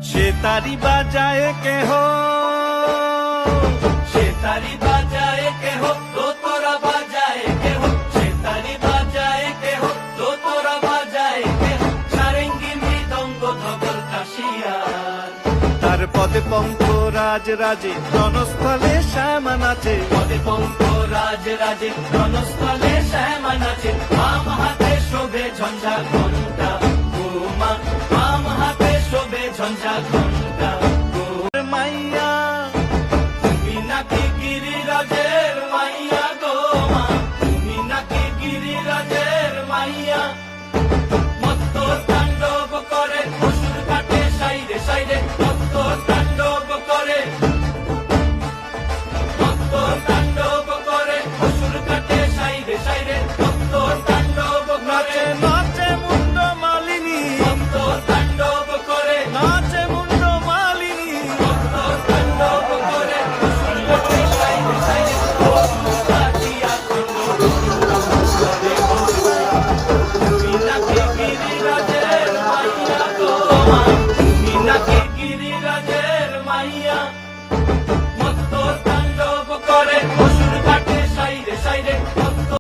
সে তারি বাজায় কেহ, সে তারি বাজায় কেহ, দোতরা বাজায় কেহ, সে তারি বাজায় কেহ, দোতরা বাজায় কেহ, সারেঙ্গি মৃদঙ্গ ধবল কাশিয়ার। তার পদে পঙ্ক রাজ রাজে, রণস্থলে শ্যামা নাচে, পদে পঙ্ক রাজ রাজে, রণস্থলে শ্যামা নাচে। বাম হাতে শোভে ঝঞ্ঝা ঘণ্টা, মা বাম হাতে শোভে ঝঞ্ঝা ঘণ্টা। মাইয়া তুমি নাকি গিরিরাজের মাইয়া গো মা, তুমি নাকি গিরিরাজের মাইয়া। মত্ত তাণ্ডব করে অসুর কাটে সাইরে সাইরে, মত্ত তাণ্ডব করে, মত্ত তাণ্ডব করে অসুর কাটে সাইরে সাইরে, মত্ত তাণ্ডব করে। নাচে মুন্ড মালিনী, মত্ত তাণ্ডব করে, নাচে মুন্ড মালিনী, মত্ত তাণ্ডব করে অসুর কাটে সাইরে সাইরে, অসুর কাটিয়া খণ্ড করে। তুমি নাকি গিরিরাজ